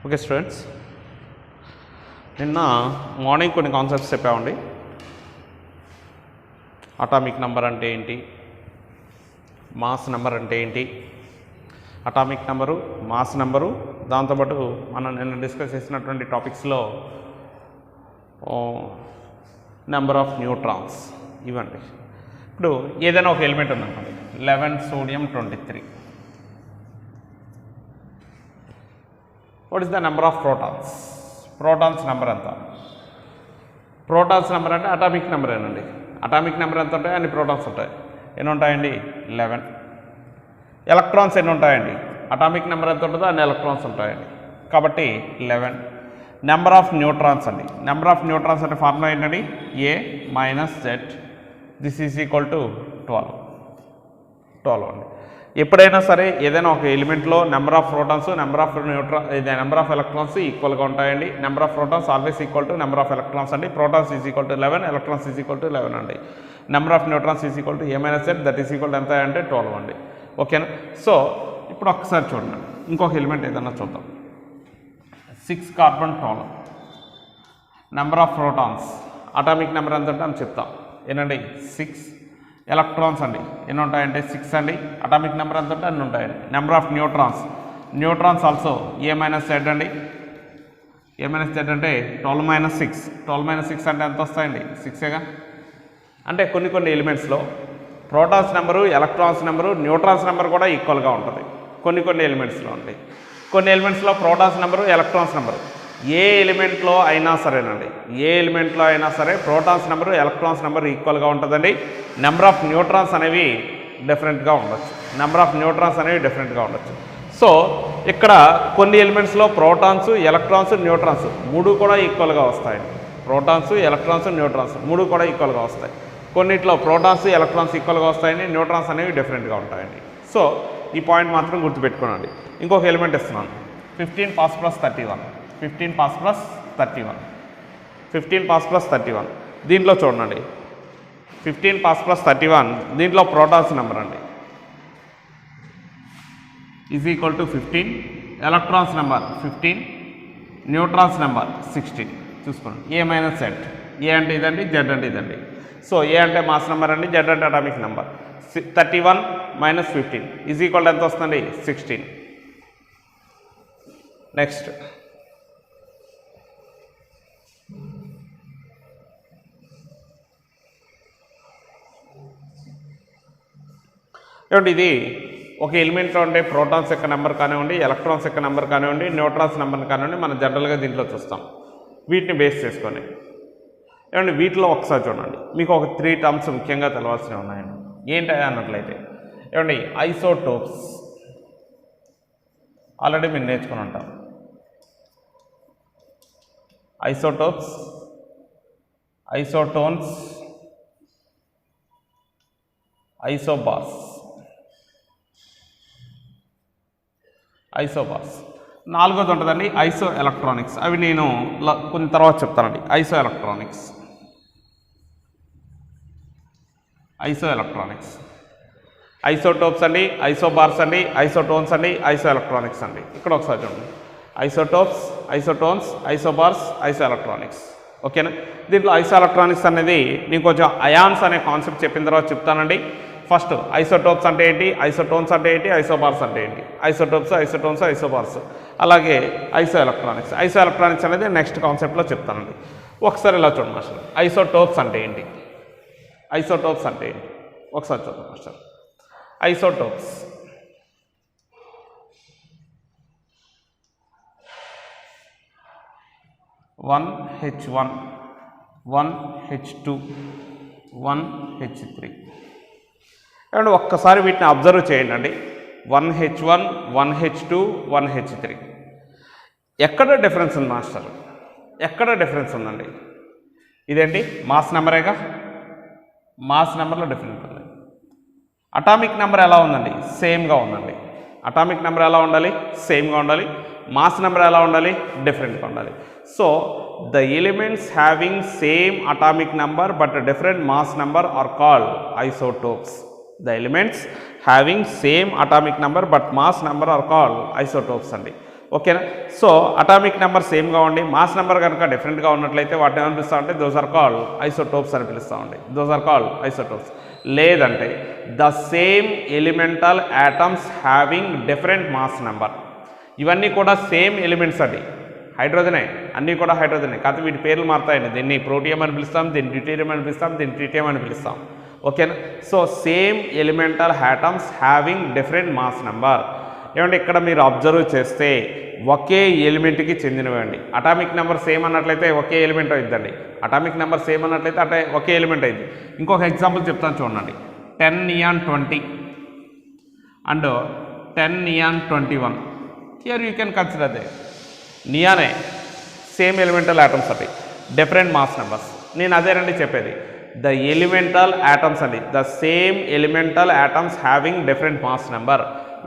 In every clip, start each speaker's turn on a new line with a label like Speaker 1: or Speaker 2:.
Speaker 1: Okay students, నిన్న morning కొన్ని concepts చెప్పామండి. అటామిక్ నెంబర్ అంటే ఏంటి, మాస్ నెంబర్ అంటే ఏంటి, అటామిక్ నెంబరు, మాస్ నెంబరు, దాంతోపాటు మనం నిన్న డిస్కస్ చేసినటువంటి టాపిక్స్లో నెంబర్ ఆఫ్ న్యూట్రాన్స్ ఇవ్వండి. ఇప్పుడు ఏదైనా ఒక ఎలిమెంట్ ఉందనుకోండి, 11 sodium 23. What is the number of protons? Protons number ఎంత? ప్రోటాన్స్ నెంబర్ అంటే అటామిక్ నెంబర్ ఏనండి. అటామిక్ నెంబర్ ఎంత ఉంటాయి? అన్ని ప్రోటాన్స్ ఉంటాయి. ఎన్ని ఉంటాయండి? 11. ఎలక్ట్రాన్స్ ఎన్ని ఉంటాయండి? అటామిక్ నెంబర్ ఎంత ఉంటుందో అన్ని ఎలక్ట్రాన్స్ ఉంటాయండి, కాబట్టి 11. నెంబర్ ఆఫ్ న్యూట్రాన్స్ అండి. నెంబర్ ఆఫ్ న్యూట్రాన్స్ అంటే ఫార్ములా ఏంటండి? A - Z this is equal to 12 అండి. ఎప్పుడైనా సరే ఏదైనా ఒక ఎలిమెంట్లో number of protons, number of number of electrons ఈక్వల్గా ఉంటాయండి. Number of protons always equal to number of electrons అండి. Protons is equal to 11, electrons is equal to 11 అండి. Number of neutrons is equal to A - Z that is equal to ఎంత అంటే 12 అండి. ఓకేనా? So ఇప్పుడు ఒక్కసారి చూడండి, ఇంకొక ఎలిమెంట్ ఏదన్నా చూద్దాం. 6 carbon 12. Number of protons, atomic number ఎంత అంటే అని చెప్తాం. ఏంటండి? 6. ఎలక్ట్రాన్స్ అండి ఎన్ని ఉంటాయంటే 6 అండి. అటామిక్ నెంబర్ ఎంత ఉంటే అన్ని ఉంటాయండి. Number of neutrons, neutrons also A - Z అండి. A - Z అంటే 12 - 6. 12 - 6 అంటే ఎంత వస్తాయండి? 6ఏగా. అంటే కొన్ని ఎలిమెంట్స్లో protons number, electrons number, neutrons number కూడా ఈక్వల్గా ఉంటుంది కొన్ని ఎలిమెంట్స్లో అండి. కొన్ని ఎలిమెంట్స్లో ప్రోటాన్స్ నెంబరు, ఎలక్ట్రాన్స్ నెంబరు ఏ ఎలిమెంట్లో అయినా సరేనండి, ఏ ఎలిమెంట్లో అయినా సరే ప్రోటాన్స్ నెంబరు, ఎలక్ట్రాన్స్ నెంబర్ ఈక్వల్గా ఉంటుందండి. నెంబర్ ఆఫ్ న్యూట్రాన్స్ అనేవి డిఫరెంట్గా ఉండొచ్చు. సో ఇక్కడ కొన్ని ఎలిమెంట్స్లో ప్రోటాన్స్, ఎలక్ట్రాన్స్, న్యూట్రాన్స్ మూడు కూడా ఈక్వల్గా వస్తాయండి. ప్రోటాన్స్, ఎలక్ట్రాన్స్, న్యూట్రాన్స్ మూడు కూడా ఈక్వల్గా వస్తాయి. కొన్నిట్లో ప్రోటాన్స్, ఎలక్ట్రాన్స్ ఈక్వల్గా వస్తాయండి, న్యూట్రాన్స్ అనేవి డిఫరెంట్గా ఉంటాయండి. సో ఈ పాయింట్ మాత్రం గుర్తుపెట్టుకోనండి. ఇంకొక ఎలిమెంట్ ఇస్తున్నాను, 15 phosphorus 31. 15 phosphorus 31. 15 phosphorus 31. దీంట్లో చూడండి, 15 phosphorus 31 దీంట్లో ప్రోటాన్స్ నెంబర్ అండి is equal to 15, electrons number 15, neutrons number 16. చూసుకోండి, A - Z. ఏ అంటే ఇదండి, Z అంటే ఇదండి. సో ఏ అంటే మాస్ నెంబర్ అండి, Z అంటే అటామిక్ నెంబర్. 31 - 15 ఈజ్ ఈక్వల్ ఎంత వస్తుంది? 16. నెక్స్ట్ ఏమంటే ఇది ఒక ఎలిమెంట్లో ఉండే ప్రోటాన్స్ యొక్క నెంబర్ కానివ్వండి, ఎలక్ట్రాన్స్ యొక్క నెంబర్ కానివ్వండి, న్యూట్రాన్స్ నెంబర్ కానివ్వండి, మనం జనరల్గా దీంట్లో చూస్తాం. వీటిని బేస్ చేసుకొని ఏమంటే వీటిలో ఒకసారి చూడండి, మీకు ఒక 3 టర్మ్స్ ముఖ్యంగా తెలవాల్సినవి ఉన్నాయండి. ఏంటి అన్నట్లయితే ఏమండి, ఐసోటోప్స్ ఆల్రెడీ మీరు నేర్చుకుని ఉంటాం. Isotopes, isotones, isobars. నాలుగోది ఉంటుందండి ఐసో ఎలక్ట్రానిక్స్. అవి నేను కొన్ని తర్వాత చెప్తానండి. ఐసో ఎలక్ట్రానిక్స్, ఐసోటోప్స్ అండి, ఐసోబార్స్ అండి, ఐసోటోన్స్ అండి, ఐసో ఎలక్ట్రానిక్స్ అండి. ఇక్కడ ఒకసారి చూడండి, ఐసోటోప్స్, ఐసోటోన్స్, ఐసోబార్స్, ఐసో ఎలక్ట్రానిక్స్. ఓకేనా? దీంట్లో ఐసో ఎలక్ట్రానిక్స్ అనేది నేను కొంచెం అయాన్స్ అనే కాన్సెప్ట్ చెప్పిన తర్వాత చెప్తానండి. ఫస్ట్ ఐసోటోప్స్ అంటే ఏంటి, ఐసోటోన్స్ అంటే ఏంటి, ఐసోబార్స్ అంటే ఏంటి. ఐసోటోప్స్, ఐసోటోన్స్, ఐసోబార్స్, అలాగే ఐసో ఎలక్ట్రానిక్స్ అనేది నెక్స్ట్ కాన్సెప్ట్లో చెప్తానండి. ఒకసారి ఇలా చూడండి మాస్టర్, ఐసోటోప్స్ అంటే ఏంటి ఒకసారి చూద్దాం master. Isotopes (1H1, 1H2, 1H3). And ఒక్కసారి వీటిని అబ్జర్వ్ చేయండి అండి. 1H1, 1H2, 1H3 ఎక్కడ డిఫరెన్స్ ఉంది మాస్టర్? ఎక్కడ డిఫరెన్స్ ఉందండి? ఇదేంటి మాస్ నెంబరేగా, మాస్ నెంబర్లో డిఫరెన్స్ ఉంది. అటామిక్ నెంబర్ ఎలా ఉందండి? సేమ్గా ఉందండి. అటామిక్ నెంబర్ ఎలా ఉండాలి? సేమ్గా ఉండాలి. మాస్ నెంబర్ ఎలా ఉండాలి? డిఫరెంట్గా ఉండాలి. So the elements having same atomic number but different mass number are called isotopes. The elements having same atomic number but mass number are called isotopes అండి. ఓకేనా. సో అటామిక్ నెంబర్ సేమ్గా ఉండి mass number కనుక డిఫరెంట్గా ఉన్నట్లయితే వాటిని ఏమని పిలుస్తామంటే those are called isotopes అని పిలుస్తామండి. Those are called isotopes. లేదంటే the same elemental atoms having different mass number. ఇవన్నీ కూడా సేమ్ ఎలిమెంట్స్ అండి, హైడ్రోజనే, అన్నీ కూడా హైడ్రోజనే, కాకపోతే వీటి పేర్లు మారుతాయండి. దీన్ని ప్రోటియం అని పిలుస్తాం, దీన్ని డ్యూటీరియం అని పిలుస్తాం, దీన్ని ట్రిటియం అని పిలుస్తాం. ఓకేనా. So same elemental atoms having different mass number. ఏమంటే ఇక్కడ మీరు అబ్జర్వ్ చేస్తే ఒకే ఎలిమెంట్కి చెందినవండి. అటామిక్ నెంబర్ సేమ్ అన్నట్లయితే ఒకే ఎలిమెంట్ అవుతుందండి. అటామిక్ నెంబర్ సేమ్ అన్నట్లయితే అంటే ఒకే ఎలిమెంట్ అయింది. ఇంకొక ఎగ్జాంపుల్ చెప్తాను చూడండి. 10 neon 20 and 10 neon 21. Here you can consider they నియానే సేమ్ ఎలిమెంటల్ యాటమ్స్ అండి, డిఫరెంట్ మాస్ నెంబర్స్. నేను అదేనండి చెప్పేది, ద ఎలిమెంటల్ యాటమ్స్ అండి, the same elemental atoms having different mass number.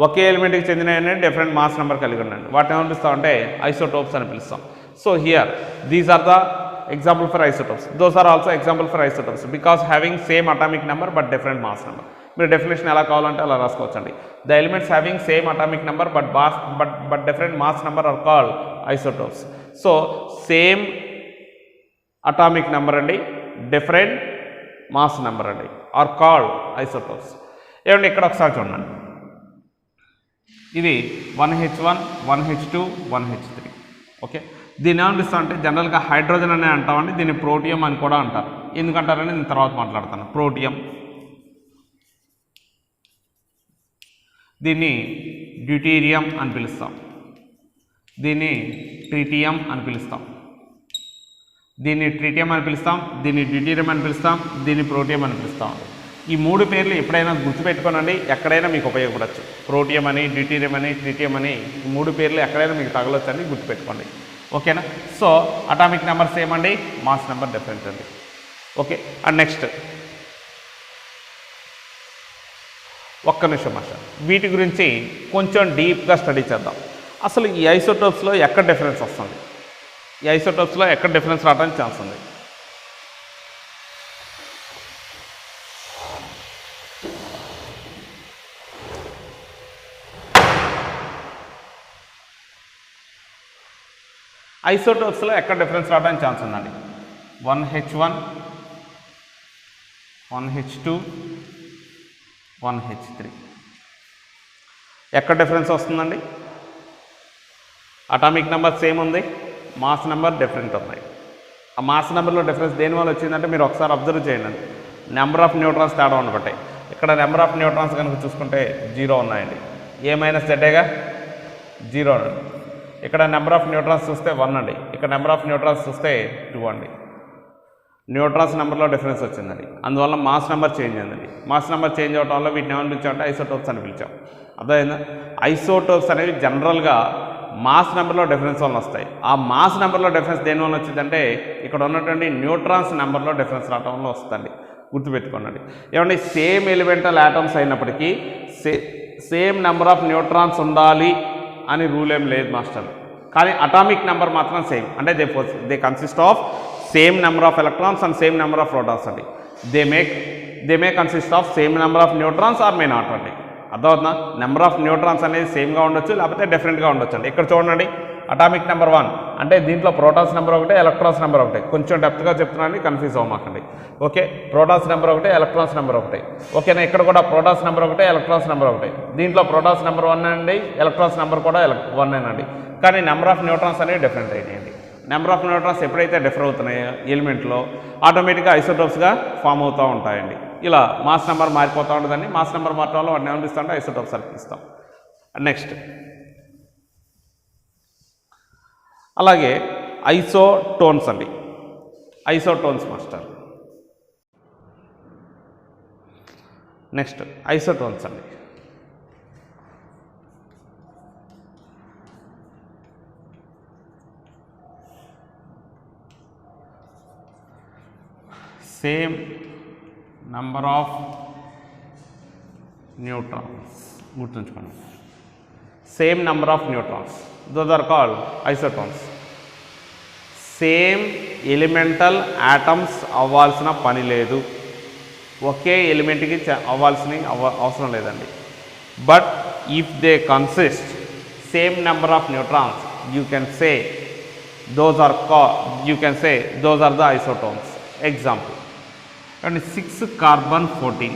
Speaker 1: ఒకే ఎలిమెంట్కి చెందిన డిఫరెంట్ మాస్ నెంబర్ కలిగి ఉండండి. వాటిని ఏమని పిలుస్తామంటే ఐసోటోప్స్ అని పిలుస్తాం. So here these are the example for isotopes. Those are also example for isotopes because having same atomic number but different mass number. మీరు డెఫినేషన్ ఎలా కావాలంటే అలా రాసుకోవచ్చండి. The elements having same atomic number but different mass number are called isotopes. So same atomic number అండి, different mass number అండి are called isotopes. ఏమండి ఇక్కడ ఒకసారి చూడండి, ఇది 1H1 1H2 1H3. ఓకే, దీన్ని ఏమనిపిస్తాం అంటే జనరల్గా హైడ్రోజన్ అనే అంటామండి, దీన్ని ప్రోటియం అని కూడా అంటారు. ఎందుకంటారని నేను తర్వాత మాట్లాడతాను. ప్రోటియం, దీన్ని డ్యూటీరియం అని పిలుస్తాం, దీన్ని ట్రిటియం అని పిలుస్తాం, దీన్ని ట్రిటియం అని పిలుస్తాం, దీన్ని డ్యూటీరియం అని పిలుస్తాం, దీన్ని ప్రోటియం అని పిలుస్తాం. ఈ మూడు పేర్లు ఎప్పుడైనా గుర్తుపెట్టుకోనండి, ఎక్కడైనా మీకు ఉపయోగపడవచ్చు. ప్రోటియం అని, డ్యూటీరియం అని, ట్రిటియం అని, ఈ మూడు పేర్లు ఎక్కడైనా మీకు తగలొచ్చు అని గుర్తుపెట్టుకోండి. ఓకేనా. సో అటామిక్ నెంబర్ సేమ్ అండి, మాస్ నెంబర్ డిఫరెంట్ అండి. ఓకే. అండ్ నెక్స్ట్ ఒక్క నిమిషం మాస్టర్, వీటి గురించి కొంచెం డీప్గా స్టడీ చేద్దాం. అసలు ఈ ఐసోటోప్స్లో ఎక్కడ డిఫరెన్స్ వస్తుంది, ఈ ఐసోటోప్స్లో ఎక్కడ డిఫరెన్స్ రావడానికి ఛాన్స్ ఉంది? ఐసోటోప్స్లో ఎక్కడ డిఫరెన్స్ రావడానికి ఛాన్స్ ఉందండి? 1H1 1H2 1H3 ఎక్కడ డిఫరెన్స్ వస్తుందండి? అటామిక్ నెంబర్ సేమ్ ఉంది, మాస్ నెంబర్ డిఫరెంట్ ఉన్నాయి. ఆ మాస్ నెంబర్లో డిఫరెన్స్ దేనివల్ల వచ్చిందంటే మీరు ఒకసారి అబ్జర్వ్ చేయండి, నెంబర్ ఆఫ్ న్యూట్రాన్స్ తేడా ఉండబట్టాయి. ఇక్కడ నెంబర్ ఆఫ్ న్యూట్రాన్స్ కనుక చూసుకుంటే 0 ఉన్నాయండి, ఏ మైనస్ జెడ్ఏగా 0 అండి. ఇక్కడ నెంబర్ ఆఫ్ న్యూట్రాన్స్ చూస్తే 1 అండి, ఇక్కడ నెంబర్ ఆఫ్ న్యూట్రాన్స్ చూస్తే 2 అండి. న్యూట్రాన్స్ నెంబర్లో డిఫరెన్స్ వచ్చిందండి, అందువల్ల మాస్ నెంబర్ చేంజ్ అయిందండి. మాస్ నెంబర్ చేంజ్ అవడం వల్ల వీటిని ఏమని పిలిచామంటే ఐసోటోప్స్ అని పిలిచాం. అర్థమైందా? ఐసోటోప్స్ అనేవి జనరల్గా మాస్ నెంబర్లో డిఫరెన్స్ వల్ల వస్తాయి. ఆ మాస్ నెంబర్లో డిఫరెన్స్ దేనివల్ల వచ్చిందంటే ఇక్కడ ఉన్నటువంటి న్యూట్రాన్స్ నెంబర్లో డిఫరెన్స్ రావడం వల్ల వస్తుందండి. గుర్తుపెట్టుకోండి. ఏమంటే సేమ్ ఎలిమెంటల్ యాటమ్స్ అయినప్పటికీ సేమ్ నెంబర్ ఆఫ్ న్యూట్రాన్స్ ఉండాలి అని రూల్ ఏం లేదు మాస్టర్. కానీ అటామిక్ నెంబర్ మాత్రం సేమ్, అంటే they consist of same number of electrons and same number of protons అండి. They may consist of same number of neutrons or may not అండి. అర్థమవుతుందా? నెంబర్ ఆఫ్ న్యూట్రాన్స్ అనేది సేమ్గా ఉండొచ్చు, లేకపోతే డిఫరెంట్గా ఉండొచ్చు అండి. ఇక్కడ చూడండి, అటామిక్ నెంబర్ 1 అంటే దీంట్లో ప్రోటాన్స్ నెంబర్ ఒకటే, ఎలక్ట్రాన్స్ నెంబర్ ఒకటే. కొంచెం డెప్త్గా చెప్తున్నాను, కన్ఫ్యూజ్ అవ్వమాకండి. ఓకే, ప్రోటాన్స్ నెంబర్ ఒకటే, ఎలక్ట్రాన్స్ నెంబర్ ఒకటే. ఓకేనా. ఇక్కడ కూడా ప్రోటాన్స్ నెంబర్ ఒకటే, ఎలక్ట్రాన్స్ నెంబర్ ఒకటే. దీంట్లో ప్రోటాన్స్ నెంబర్ 1 అండి, ఎలక్ట్రాన్స్ నెంబర్ కూడా 1 అండి. కానీ నెంబర్ ఆఫ్ న్యూట్రాన్స్ అనేవి డిఫరెంట్ అయినాయండి. నెంబర్ ఆఫ్ న్యూట్రాన్స్ ఎప్పుడైతే డిఫర్ అవుతున్నాయో ఎలిమెంట్లో ఆటోమేటిక్గా ఐసోటోప్స్గా ఫామ్ అవుతూ ఉంటాయండి. ఇలా మాస్ నెంబర్ మారిపోతూ ఉంటుందండి. మాస్ నెంబర్ మారడం వల్ల వాటిని ఏమనిపిస్తామంటే ఐసోటోప్స్ అనిపిస్తాం. నెక్స్ట్ అలాగే ఐసోటోన్స్ అండి. Isotones master. నెక్స్ట్ ఐసోటోన్స్ అండి. సేమ్ నంబర్ ఆఫ్ న్యూట్రాన్స్, గుర్తుంచుకోండి, same number of neutrons, those are called isotones. Same elemental atoms అవ్వాల్సిన పని లేదు, ఒకే ఎలిమెంట్కి అవ్వాల్సిన అవసరం లేదండి. But if they consist same number of neutrons you can say those are the isotones. Example, and 6 carbon 14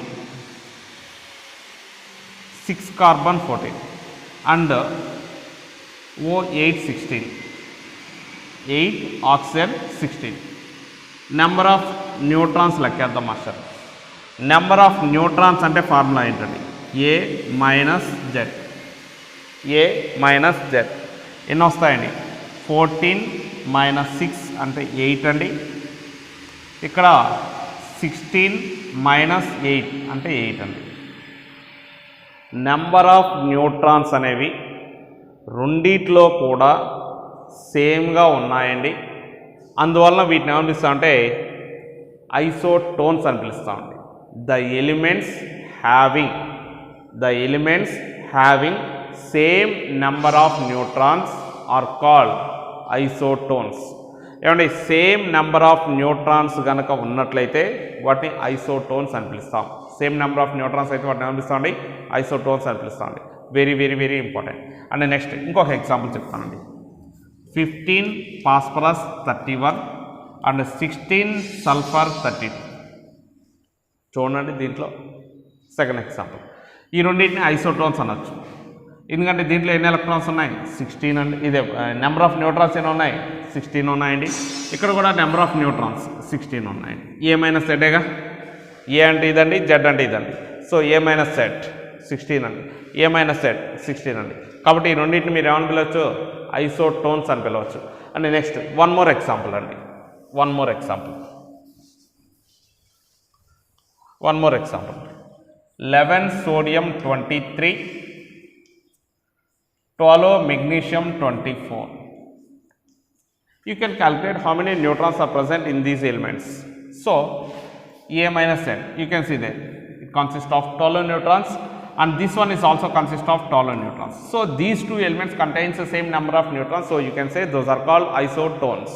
Speaker 1: and O8 16, 8 oxygen 16. Number of neutrons లెక్కేద్దాం master. Number of neutrons అంటే ఫార్ములా ఏంటండి? A minus Z. ఎన్ని వస్తాయండి? 14 minus 6 అంటే 8 అండి. ఇక్కడ 16 minus 8 అంటే 8 అండి. నెంబర్ ఆఫ్ న్యూట్రాన్స్ అనేవి రెండిట్లో కూడా సేమ్గా ఉన్నాయండి. అందువలన వీటిని ఏమని పిలుస్తామంటే ఐసోటోన్స్ అని పిలుస్తామండి. The elements having same number of neutrons are called isotones. ఏమంటే సేమ్ నెంబర్ ఆఫ్ న్యూట్రాన్స్ కనుక ఉన్నట్లయితే వాటిని ఐసోటోన్స్ అని పిలుస్తాం. సేమ్ నెంబర్ ఆఫ్ న్యూట్రాన్స్ అయితే వాటిని ఏమనిపిస్తామండి? ఐసోటోన్స్ అని పిలుస్తామండి. Very very very important. And next ఇంకొక ఎగ్జాంపుల్ చెప్తానండి. 15 ఫాస్ఫరస్ 31 అండ్ 16 సల్ఫర్ 32. చూడండి దీంట్లో సెకండ్ ఎగ్జాంపుల్. ఈ రెండింటిని ఐసోటోన్స్ అనొచ్చు. ఎందుకంటే దీంట్లో ఎన్ని ఎలక్ట్రాన్స్ ఉన్నాయి? 16 అండి. ఇదే నెంబర్ ఆఫ్ న్యూట్రాన్స్ ఎన్ని ఉన్నాయి? 16 ఉన్నాయండి. ఇక్కడ కూడా నెంబర్ ఆఫ్ న్యూట్రాన్స్ 16 ఉన్నాయండి. ఏ మైనస్ జెడ్గా, ఏ అంటే ఇదండి, జెడ్ అంటే ఇదండి. సో ఏ మైనస్ జెడ్ 16 అండి, ఏ మైనస్ జెడ్ 16 అండి. కాబట్టి ఈ రెండింటిని మీరు ఏమని పిలవచ్చు? ఐసోటోన్స్ అని పిలవచ్చు. And next one more example 11 sodium 23, 12 magnesium 24. You can calculate how many neutrons are present in these elements. So A minus N, you can see that it consists of 12 neutrons and this one is also consist of 12 neutrons. So these two elements contains the same number of neutrons. So you can say those are called isotones.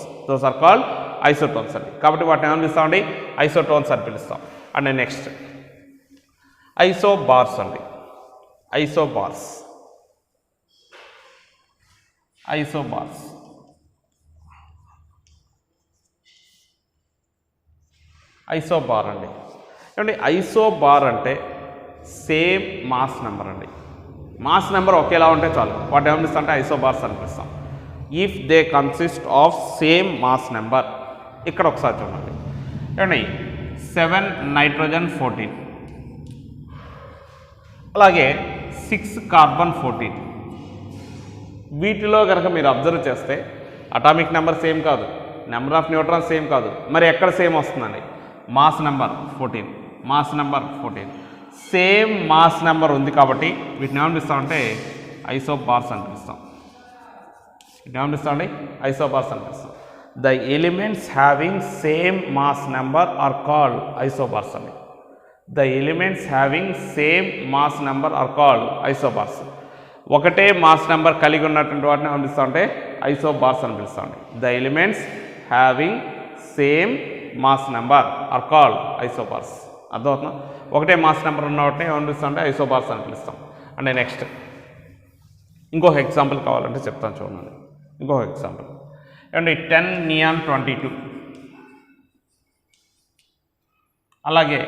Speaker 1: కాబట్టి వాటిని ఏమని పిలుస్తామండి? Isotones అని పిలుస్తాం. And next isobars అండి. Isobar అండి. ఏమండి isobar అంటే same mass number అండి. మాస్ నెంబర్ ఒకేలా ఉంటే చాలు వాటి ఏమనిపిస్తాం అంటే ఐసోబార్స్ అనిపిస్తాం. If they consist of same mass number. ఇక్కడ ఒకసారి చూడండి. ఏమండి 7 నైట్రోజన్ 14, అలాగే 6 కార్బన్ 14. వీటిలో కనుక మీరు అబ్జర్వ్ చేస్తే అటామిక్ నెంబర్ సేమ్ కాదు, నెంబర్ ఆఫ్ న్యూట్రాన్స్ సేమ్ కాదు. మరి ఎక్కడ సేమ్ వస్తుందండి? Mass number 14. Same mass number ఉంది కాబట్టి వీటిని ఏమనిపిస్తామంటే ఐసోబార్స్ అని పిలుస్తాం. The elements having same mass number are called isobars అండి. ఒకటే మాస్ నెంబర్ కలిగి ఉన్నటువంటి వాటిని ఏమనిపిస్తామంటే ఐసోబార్స్ అని పిలుస్తామండి. The elements having same mass number are called isobars. అర్థమవుతుందా? ఒకటే మాస్ నెంబర్ ఉన్న వాటిని ఏమనిపిస్తామంటే ఐసోబార్స్ అని పిలుస్తాం. అంటే నెక్స్ట్ ఇంకొక ఎగ్జాంపుల్ కావాలంటే చెప్తాను చూడండి. ఇంకొక ఎగ్జాంపుల్ ఏమండి 10 నియాన్ 22, అలాగే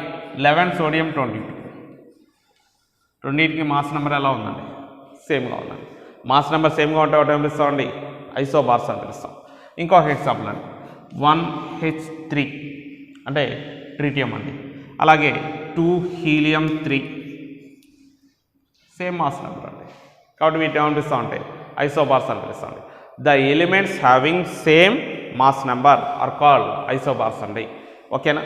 Speaker 1: 11 సోడియం 22. రెండింటికి మాస్ నెంబర్ ఎలా ఉందండి? సేమ్గా ఉందండి. మాస్ నెంబర్ సేమ్గా ఉంటే ఒకటి ఏం పిలుస్తామండి? ఐసోబార్స్ అని పిలుస్తాం. ఇంకొక ఎగ్జాంపుల్ అండి 1H3 అంటే ట్రిటియం అండి, అలాగే 2 హీలియం 3 సేమ్ మాస్ నెంబర్ అండి. కాబట్టి వీటి ఏమనిపిస్తామంటే ఐసోబార్స్ అని పిలుస్తామండి. The elements having same mass number are called isobars అండి. ఓకేనా?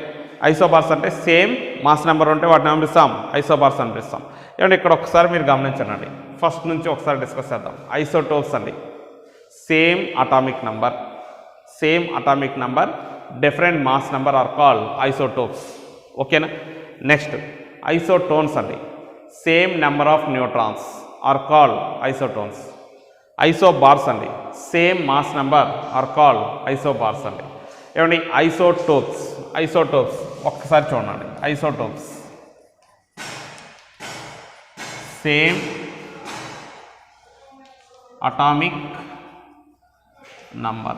Speaker 1: ఐసోబార్స్ అంటే సేమ్ మాస్ నెంబర్ ఉంటే వాటిని ఏమనిపిస్తాం? ఐసోబార్స్ అని పిలుస్తాం. ఏమంటే ఇక్కడ ఒకసారి మీరు గమనించండి. ఫస్ట్ నుంచి ఒకసారి డిస్కస్ చేద్దాం. ఐసోటోప్స్ అండి. Same atomic number different mass number are called isotopes. ఓకేనా? నెక్స్ట్ ఐసోటోన్స్ అండి. Same number of neutrons are called isotones. Isobars అండి. Same mass number are called isobars అండి. ఏమండి ఐసోటోప్స్ ఒక్కసారి చూడండి. Isotopes same atomic number.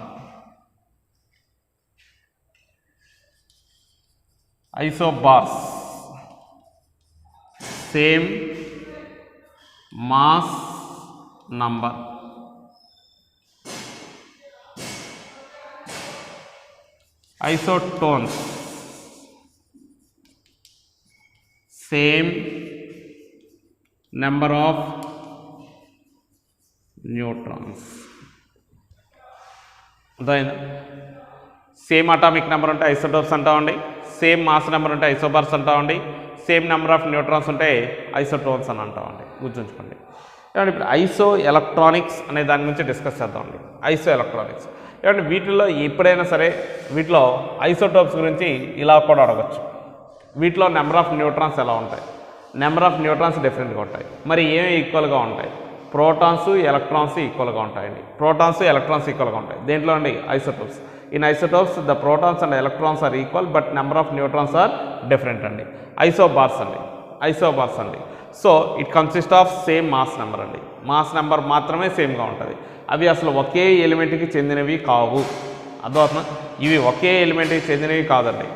Speaker 1: Isobars, same mass number. Isotones, same number of neutrons. Same atomic number ఉంటే isotopes అంటామండి, same mass number ఉంటే isobars అంటామండి, same number of neutrons ఉంటే isotones అని అంటామండి. గుర్తుంచుకోండి. ఏమంటే ఇప్పుడు ఐసో ఎలక్ట్రానిక్స్ అనే దాని గురించి డిస్కస్ చేద్దామండి. ఐసో ఎలక్ట్రానిక్స్ ఏమంటే వీటిలో ఎప్పుడైనా సరే వీటిలో ఐసోటోప్స్ గురించి ఇలా కూడా అడగచ్చు. వీటిలో నెంబర్ ఆఫ్ న్యూట్రాన్స్ ఎలా ఉంటాయి? నెంబర్ ఆఫ్ న్యూట్రాన్స్ డిఫరెంట్గా ఉంటాయి. మరి ఏమి ఈక్వల్గా ఉంటాయి? ప్రోటాన్స్ ఎలక్ట్రాన్స్ ఈక్వల్గా ఉంటాయండి. ప్రోటాన్స్ ఎలక్ట్రాన్స్ ఈక్వల్గా ఉంటాయి. దేంట్లో అండి? Isotopes. In isotopes the protons and electrons are equal but number of neutrons are different అండి. ఐసోబార్స్ అండి. So it consist of same mass number అండి. మాస్ నెంబర్ మాత్రమే సేమ్గా ఉంటుంది. అవి అసలు ఒకే ఎలిమెంట్కి చెందినవి కావు. అర్థమవుతుందా? ఇవి ఒకే ఎలిమెంట్కి చెందినవి కాదండి,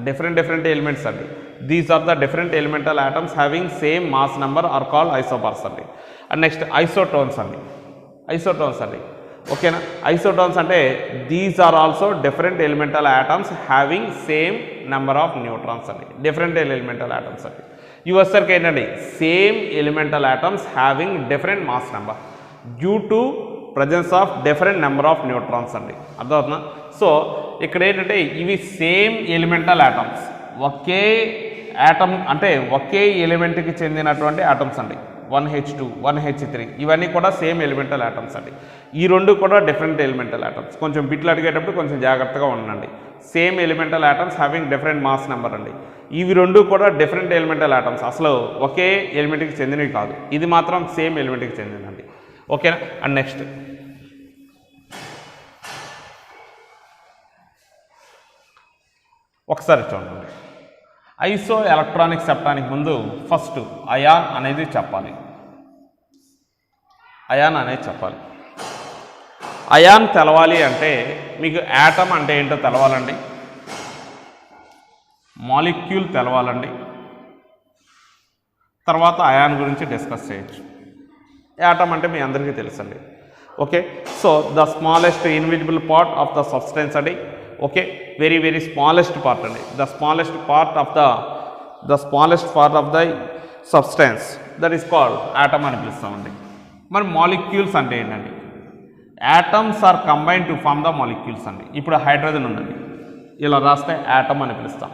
Speaker 1: డిఫరెంట్ ఎలిమెంట్స్ అండి. These are the different elemental atoms having same mass number are called isobars అండి. అండ్ నెక్స్ట్ ఐసోటోన్స్ అండి. ఓకేనా? ఐసోటోన్స్ అంటే these are also different elemental atoms having same number of neutrons అండి. డిఫరెంట్ ఎలిమెంటల్ ఆటమ్స్ అండి. ఇవి వచ్చేసరికి ఏంటండి? Same elemental atoms having different mass number due to presence of different number of neutrons అండి. అర్థమవుతుందా? సో ఇక్కడ ఏంటంటే ఇవి సేమ్ ఎలిమెంటల్ ఆటమ్స్, ఒకే ఆటమ్ అంటే ఒకే ఎలిమెంట్కి చెందినటువంటి ఆటమ్స్ అండి. 1H2 1H3 ఇవన్నీ కూడా సేమ్ ఎలిమెంటల్ ఆటమ్స్ అండి. ఈ రెండు కూడా డిఫరెంట్ ఎలిమెంటల్ ఆటమ్స్. కొంచెం బిట్లు అడిగేటప్పుడు కొంచెం జాగ్రత్తగా ఉండండి. Same elemental atoms having different mass number అండి. ఇవి రెండు కూడా డిఫరెంట్ ఎలిమెంటల్ ఆటమ్స్, అసలు ఒకే ఎలిమెంట్కి చెందినవి కాదు. ఇది మాత్రం సేమ్ ఎలిమెంట్కి చెందిందండి. ఓకేనా? అండ్ నెక్స్ట్ ఒకసారి చూడండి. ఐసో ఎలక్ట్రానిక్స్ చెప్పడానికి ముందు ఫస్ట్ అయాన్ అనేది చెప్పాలి. అయాన్ తెలవాలి అంటే మీకు యాటమ్ అంటే ఏంటో తెలవాలండి, మాలిక్యూల్ తెలవాలండి, తర్వాత అయాన్ గురించి డిస్కస్ చేయొచ్చు. యాటమ్ అంటే మీ అందరికీ తెలుసండి. Okay, so the smallest invisible part of the substance అండి. ఓకే, వెరీ స్మాలెస్ట్ పార్ట్ అండి. The smallest part of the substance that is called atom అని పిలుస్తామండి. మరి మాలిక్యూల్స్ అంటే ఏంటండి? Atoms are combine to form the molecules అండి. ఇప్పుడు hydrogen ఉందండి, ఇలా రాస్తే యాటమ్ అని పిలుస్తాం.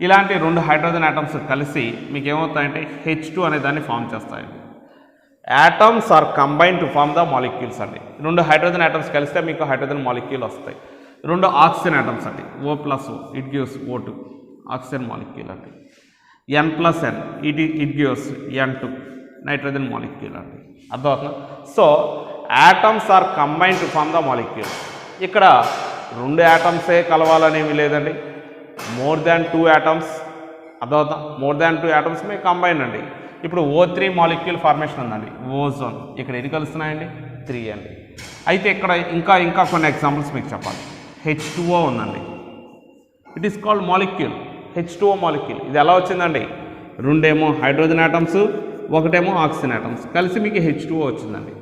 Speaker 1: ఇలాంటి రెండు హైడ్రోజన్ యాటమ్స్ కలిసి మీకు ఏమవుతాయంటే H2 అనే దాన్ని ఫామ్ చేస్తాయండి. Atoms are combine to form the molecules అండి. రెండు హైడ్రోజన్ యాటమ్స్ కలిస్తే మీకు హైడ్రోజన్ మాలిక్యూల్ వస్తాయి. రెండు ఆక్సిజన్ యాటమ్స్ అండి, O+O it gives O2 oxygen molecule అండి. N+N it gives N2 nitrogen molecule అండి. అర్థమవుతుందా? So atoms are combine to form the molecule. ఇక్కడ రెండు యాటమ్సే కలవాలనేమి లేదండి, మోర్ దాన్ 2 యాటమ్స్. అర్థమవుతా? More than 2 atoms may combine అండి. ఇప్పుడు O3 మాలిక్యూల్ ఫార్మేషన్ ఉందండి, ఓజోన్. ఇక్కడ ఎన్ని కలుస్తున్నాయండి? 3 అండి. అయితే ఇక్కడ ఇంకా కొన్ని ఎగ్జాంపుల్స్ మీకు చెప్పాలి. H2O ఉందండి, it is called molecule, H2O molecule. ఇది ఎలా వచ్చిందండి? రెండేమో హైడ్రోజన్ యాటమ్స్, ఒకటేమో ఆక్సిజన్ యాటమ్స్ కలిసి మీకు H2O వచ్చిందండి.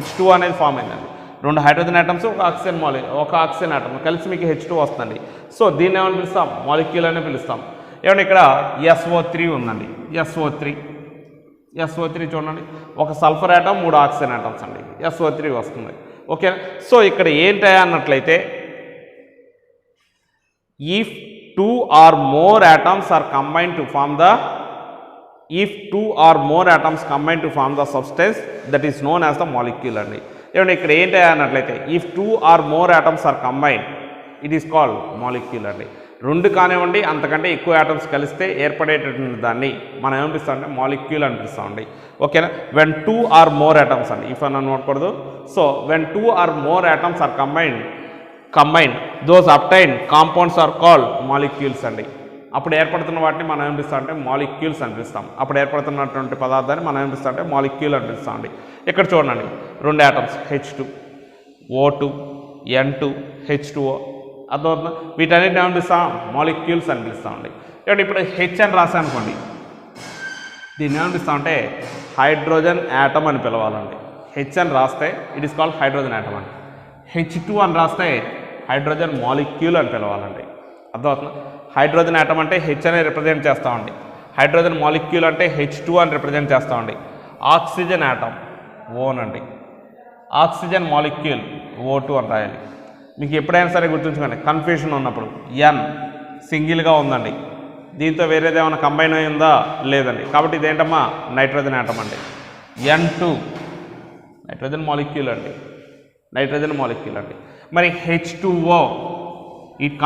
Speaker 1: H2O అనేది ఫామ్ అయిందండి. రెండు హైడ్రోజన్ యాటమ్స్, ఒక ఆక్సిజన్ యాటమ్ కలిసి మీకు H2O వస్తుందండి. సో దీన్ని ఏమని పిలుస్తాం? మాలిక్యూల్ అని పిలుస్తాం. ఏమంటే ఇక్కడ SO3 ఉందండి, SO3 చూడండి, ఒక సల్ఫర్ యాటమ్, 3 ఆక్సిజన్ యాటమ్స్ అండి, SO3 వస్తుంది. ఓకే, సో ఇక్కడ ఏంటి అన్నట్లయితే if 2 or more atoms combine to form the substance that is known as the molecule అండి. ఏమంటే ఇక్కడ ఏంటి అన్నట్లయితే if 2 or more atoms are combined it is called molecule అండి. రెండు కానివ్వండి అంతకంటే ఎక్కువ యాటమ్స్ కలిస్తే ఏర్పడేటటువంటి దాన్ని మనం ఏమనిపిస్తామంటే మాలిక్యూల్ అనిపిస్తామండి. ఓకేనా? వెన్ 2 or more atoms అండి, ఇఫ్ అని అనుకోకూడదు. So when 2 or more atoms are combined those obtained compounds are called molecules అండి. అప్పుడు ఏర్పడుతున్న వాటిని మనం ఏమనిపిస్తామంటే మాలిక్యూల్స్ అనిపిస్తాం. అప్పుడు ఏర్పడుతున్నటువంటి పదార్థాన్ని మనం ఏమనిపిస్తామంటే మాలిక్యూల్ అనిపిస్తామండి. ఇక్కడ చూడండి, రెండు atoms H2, O2 N2 H2O అర్థమవుతుందా? వీటన్నిటిని ఏమని పిలుస్తాం? మాలిక్యూల్స్ అని పిలుస్తామండి. కాబట్టి ఇప్పుడు హెచ్ అని రాసా అనుకోండి, దీన్ని ఏమని పిలుస్తామంటే హైడ్రోజన్ యాటమ్ అని పిలవాలండి. హెచ్ అని రాస్తే it is called hydrogen atom అండి. H2 అని రాస్తే హైడ్రోజన్ మాలిక్యూల్ అని పిలవాలండి. అర్థమవుతుందా? హైడ్రోజన్ యాటమ్ అంటే హెచ్ అని రిప్రజెంట్ చేస్తామండి. హైడ్రోజన్ మాలిక్యూల్ అంటే H2 అని రిప్రజెంట్ చేస్తామండి. ఆక్సిజన్ యాటమ్ ఓనండి. ఆక్సిజన్ మాలిక్యూల్ O2 అని రాయాలి. మీకు ఎప్పుడైనా సరే గుర్తుంచుకోండి, కన్ఫ్యూషన్ ఉన్నప్పుడు ఎన్ సింగిల్గా ఉందండి, దీంతో వేరేది ఏమైనా కంబైన్ అయిందా లేదండి, కాబట్టి ఇదేంటమ్మా నైట్రోజన్ యాటమ్ అండి. N2 నైట్రోజన్ మాలిక్యూల్ అండి, నైట్రోజన్ మాలిక్యూల్ అండి. మరి H2O it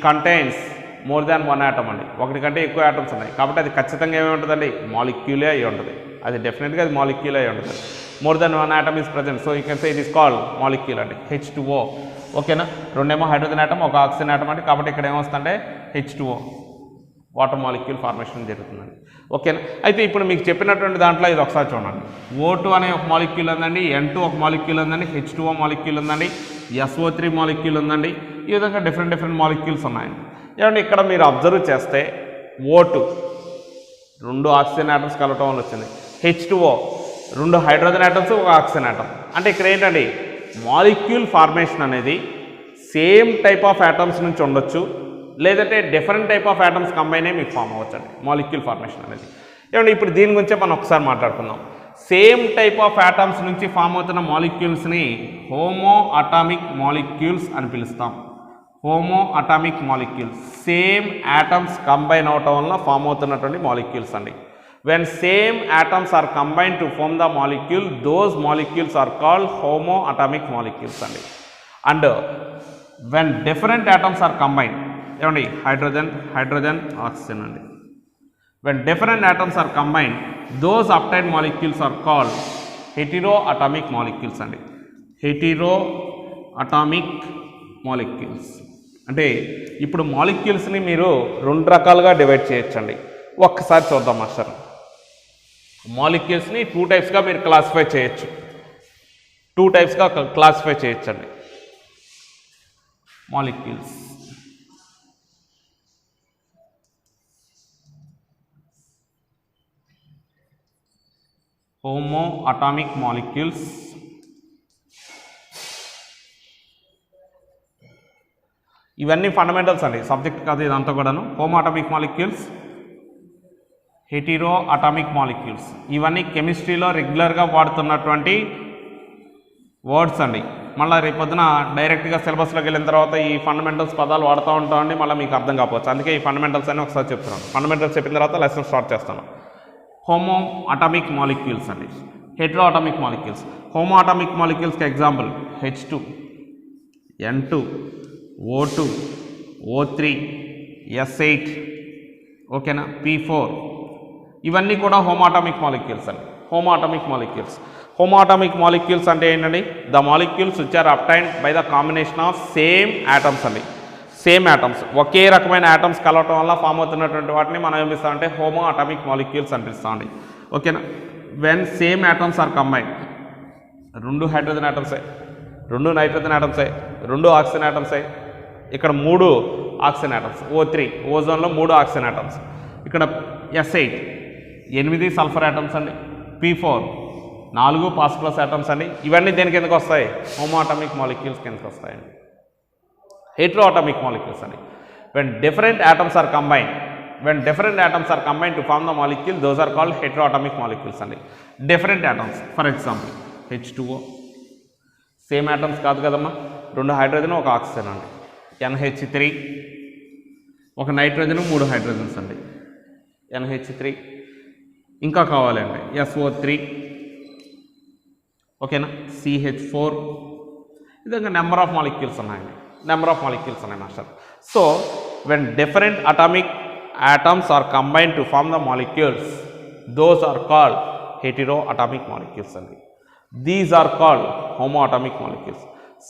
Speaker 1: contains more than one atom అండి, ఒకటి కంటే ఎక్కువ యాటమ్స్ ఉన్నాయి, కాబట్టి అది ఖచ్చితంగా ఏమి ఉంటుందండి? మాలిక్యూలే అయి ఉంటుంది. అది డెఫినెట్గా అది మాలిక్యూలే అయి ఉంటుంది. More than one atom is present, so you can say it is called molecule అండి. H2O ఓకేనా? రెండేమో హైడ్రోజన్ యాటమ్, ఒక ఆక్సిజన్ యాటమ్ అండి, కాబట్టి ఇక్కడ ఏమొస్తుందంటే H2O వాటర్ మాలిక్యూల్ ఫార్మేషన్ జరుగుతుందండి. ఓకేనా? అయితే ఇప్పుడు మీకు చెప్పినటువంటి దాంట్లో ఇది ఒకసారి చూడండి. O2 అనే ఒక మాలిక్యూల్ ఉందండి, N2 ఒక మాలిక్యూల్ ఉందండి, H2O మాలిక్యూల్ ఉందండి, SO3 మాలిక్యూల్ ఉందండి. ఈ విధంగా డిఫరెంట్ మాలిక్యూల్స్ ఉన్నాయండి. ఏమంటే ఇక్కడ మీరు అబ్జర్వ్ చేస్తే O2 రెండు ఆక్సిజన్ యాటమ్స్ కలవటం వల్ల వచ్చింది, H2O రెండు హైడ్రోజన్ యాటమ్స్ ఒక ఆక్సిజన్ యాటమ్. అంటే ఇక్కడ ఏంటండి, మాలిక్యూల్ ఫార్మేషన్ అనేది సేమ్ టైప్ ఆఫ్ యాటమ్స్ నుంచి ఉండొచ్చు, లేదంటే different type of atoms combine అయ్యి మీకు ఫామ్ అవ్వచ్చు అండి మాలిక్యూల్ ఫార్మేషన్ అనేది. ఏమంటే ఇప్పుడు దీని గురించే మనం ఒకసారి మాట్లాడుకుందాం. సేమ్ టైప్ ఆఫ్ యాటమ్స్ నుంచి ఫామ్ అవుతున్న మాలిక్యూల్స్ని హోమో అటామిక్ మాలిక్యూల్స్ అని పిలుస్తాం. Homo atomic molecules same atoms combine అవటం వలన ఫామ్ అవుతున్నటువంటి మాలిక్యూల్స్ అండి. When same atoms are combined to form the molecule, those molecules are called homoatomic molecules అండి. And when different atoms are combined, ఏమండి hydrogen oxygen అండి. When different atoms are combined, those obtained molecules are called heteroatomic molecules అండి. heteroatomic molecules అంటే ఇప్పుడు మాలిక్యూల్స్ని మీరు రెండు రకాలుగా divide చేయొచ్చండి. ఒక్కసారి చూద్దాం మాస్టర్. మాలిక్యూల్స్ని టూ టైప్స్గా మీరు క్లాసిఫై చేయొచ్చు, చేయొచ్చండి మాలిక్యూల్స్. హోమో అటామిక్ మాలిక్యూల్స్, ఇవన్నీ ఫండమెంటల్స్ అండి, సబ్జెక్ట్ కాదు ఇదంతా కూడాను. Homo atomic molecules, Hetero atomic molecules, ఇవన్నీ కెమిస్ట్రీలో రెగ్యులర్గా వాడుతున్నటువంటి వర్డ్స్ అండి. మళ్ళీ రేపొద్దున డైరెక్ట్గా సిలబస్లోకి వెళ్ళిన తర్వాత ఈ ఫండమెంటల్స్ పదాలు వాడుతూ ఉంటామండి, మళ్ళీ మీకు అర్థం కాకపోవచ్చు. అందుకే ఈ ఫండమెంటల్స్ అని ఒకసారి చెప్తున్నాను. ఫండమెంటల్స్ చెప్పిన తర్వాత లెసన్ స్టార్ట్ చేస్తాను. హోమో అటామిక్ మాలిక్యూల్స్ అండి, hetero atomic molecules. Homo atomic మాలిక్యూల్స్కి example H2, N2, O2, O3, S8, ఓకేనా, P4, ఇవన్నీ కూడా హోమోటామిక్ మాలిక్యూల్స్ అండి. హోమోటామిక్ మాలిక్యూల్స్ అంటే ఏంటండి? The molecules which are obtained by the combination of same atoms అండి. సేమ్ యాటమ్స్, ఒకే రకమైన యాటమ్స్ కలవటం వల్ల ఫామ్ అవుతున్నటువంటి వాటిని మనం ఏం పిలుస్తామంటే హోమో అటామిక్ మాలిక్యూల్స్ అని పిలుస్తామండి. ఓకేనా? When same atoms are combined, రెండు హైడ్రోజన్ యాటమ్సే, రెండు నైట్రోజన్ యాటమ్సే, రెండు ఆక్సిజన్ యాటమ్సే, ఇక్కడ 3 ఆక్సిజన్ యాటమ్స్, O3 ఓజోన్లో 3 ఆక్సిజన్ యాటమ్స్, ఇక్కడ S8 8 సల్ఫర్ యాటమ్స్ అండి, P4 4 ఫాస్ఫరస్ యాటమ్స్ అండి. ఇవన్నీ దేని కిందకు వస్తాయి? హోమోటామిక్ మాలిక్యూల్స్ కిందకు వస్తాయండి. హెట్రోటామిక్ మాలిక్యూల్స్ అండి. When different atoms are combined to form the molecule, those are called heteroatomic molecules అండి. Different atoms, for example H2O same atoms కాదు కదమ్మా, 2 హైడ్రోజన్ ఒక ఆక్సిజన్ అండి. NH3 ఒక నైట్రోజన్ 3 హైడ్రోజన్స్ అండి, NH3. ఇంకా కావాలండి SO3, ఓకేనా, CH4. ఇదంతా నెంబర్ ఆఫ్ మాలిక్యూల్స్ ఉన్నాయండి, master. So when different atomic atoms are combined to form the molecules, those are called heteroatomic molecules అండి. These are called homoatomic molecules.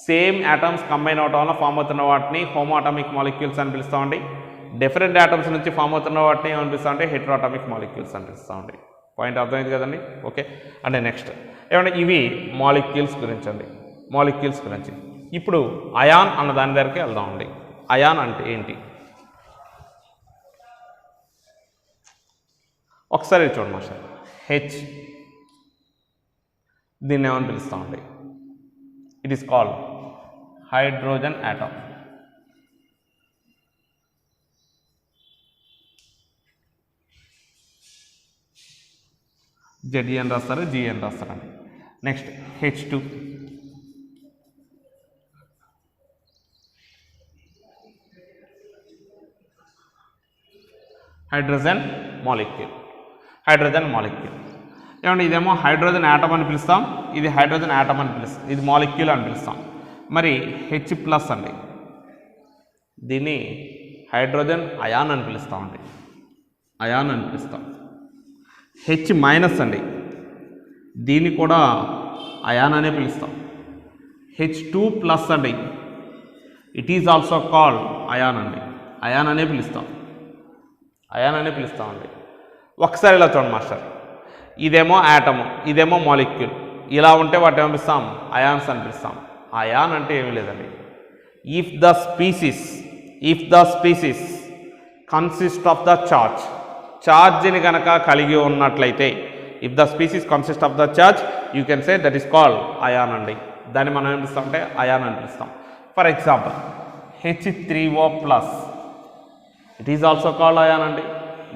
Speaker 1: Same atoms combine అవటం వల్ల form అవుతున్న వాటిని హోమోటామిక్ molecules అని పిలుస్తామండి. Different atoms నుంచి form అవుతున్న వాటిని ఏమనిపిస్తామంటే హెట్రోటామిక్ మాలిక్యూల్స్ అని పిలుస్తామండి. పాయింట్ అర్థమైంది కదండి? ఓకే. అంటే నెక్స్ట్ ఏమంటే ఇవి మాలిక్యూల్స్ గురించి అండి. మాలిక్యూల్స్ గురించి. ఇప్పుడు అయాన్ అన్న దాని దగ్గరికి వెళ్దామండి. అయాన్ అంటే ఏంటి ఒకసారి చూడండి మాస్టర్. హెచ్ దీన్ని ఏమని పిలుస్తామండి? It is called hydrogen atom. Z అని రాస్తారు, జి అని రాస్తారండి. Next H2 hydrogen molecule. ఏమంటే ఇదేమో హైడ్రోజన్ ఆటమ్ అని పిలుస్తాం, ఇది హైడ్రోజన్ ఆటమ్ అని పిలుస్తాం, ఇది మాలిక్యూల్ అని పిలుస్తాం. మరి H+ అండి, దీన్ని హైడ్రోజన్ అయాన్ అని పిలుస్తామండి, అయాన్ అని పిలుస్తాం. H- అండి, దీన్ని కూడా అయాన్ అనే పిలుస్తాం. H2+ అండి, it is also called ion అండి, అయాన్ అనే పిలుస్తామండి. ఒకసారి ఇలా చూడండి మాస్టర్, ఇదేమో యాటము, ఇదేమో మాలిక్యూల్, ఇలా ఉంటే వాటి ఏమి పిలుస్తాం? అయాన్స్ అని పిలుస్తాం. అయాన్ అంటే ఏమీ లేదండి, if the species consist of the ఛార్జ్ని కనుక కలిగి ఉన్నట్లయితే, if the species consist of the charge, you can say that is called ion అండి. దాన్ని మనం ఏం పిలుస్తాం అంటే అయాన్ అని పిలుస్తాం. For example H3O+, it is also called ion అండి,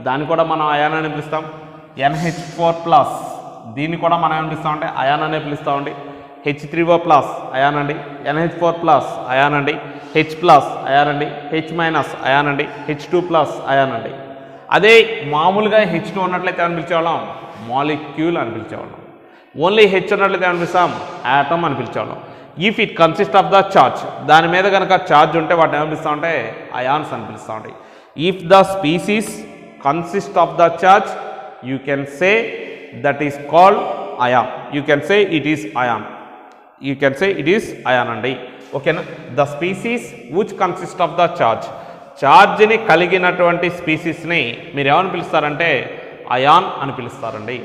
Speaker 1: దాన్ని కూడా మనం అయాన్ అని పిలుస్తాం. NH4+, దీన్ని కూడా మనం ఏం పిలుస్తాం అంటే అయాన్ అనే పిలుస్తామండి. H3O+ అయాన్ అండి, NH4+ అయాన్ అండి, H+ అయాన్ అండి, H- అయాన్ అండి, H2+ అయాన్ అండి. అదే మామూలుగా H2 ఉన్నట్లయితే ఏమని పిలిచేవాళ్ళం? మాలిక్యూల్ అని పిలిచేవాళ్ళం. ఓన్లీ H ఉన్నట్లయితే ఏమని పిలుస్తాం? యాటమ్ అని పిలిచేవాళ్ళం. If it consist of the charge, దాని మీద కనుక ఛార్జ్ ఉంటే వాటిని ఏమని పిలుస్తామంటే అయాన్స్ అని పిలుస్తామండి. If the species consist of the charge, you can say that is called ion. You can say it is ion అండి. ఓకేనా? The species which consist of the ఛార్జ్ని కలిగినటువంటి స్పీసీస్ని మీరు ఏమని పిలుస్తారంటే అయాన్ అని పిలుస్తారండి.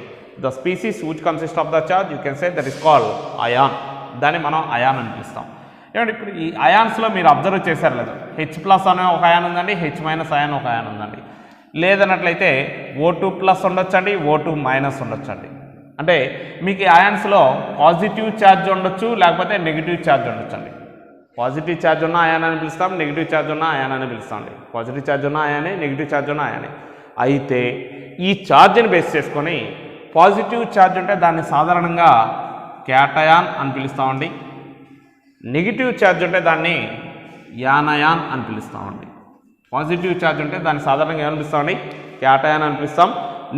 Speaker 1: The species which consist of the charge, you can say that is called ion. దాన్ని మనం అయాన్ అని పిలుస్తాం. ఏమంటే ఇప్పుడు ఈ అయాన్స్లో మీరు అబ్జర్వ్ చేశారు లేదు, H+ అనే ఒక అయాన్ ఉందండి, H- అయాన్ ఒక అయాన్ ఉందండి. లేదన్నట్లయితే O2+ ఉండొచ్చండి, O2- ఉండొచ్చండి. అంటే మీకు ఈ అయాన్స్లో పాజిటివ్ ఛార్జ్ ఉండొచ్చు, లేకపోతే నెగిటివ్ ఛార్జ్ ఉండొచ్చండి. పాజిటివ్ ఛార్జ్ ఉన్న అయాన్ అని పిలుస్తాం, నెగిటివ్ ఛార్జ్ ఉన్న అయాన్ అని పిలుస్తాం అండి. పాజిటివ్ ఛార్జ్ ఉన్న అయానే, నెగిటివ్ ఛార్జ్ ఉన్న అయానే. అయితే ఈ ఛార్జ్ని బేస్ చేసుకొని పాజిటివ్ ఛార్జ్ ఉంటే దాన్ని సాధారణంగా క్యాటయాన్ అని పిలుస్తామండి. నెగిటివ్ ఛార్జ్ ఉంటే దాన్ని యానయాన్ అని పిలుస్తామండి. పాజిటివ్ ఛార్జ్ ఉంటే దాన్ని సాధారణంగా ఏమని పిలుస్తామండి? క్యాటయాన్ అని పిలుస్తాం.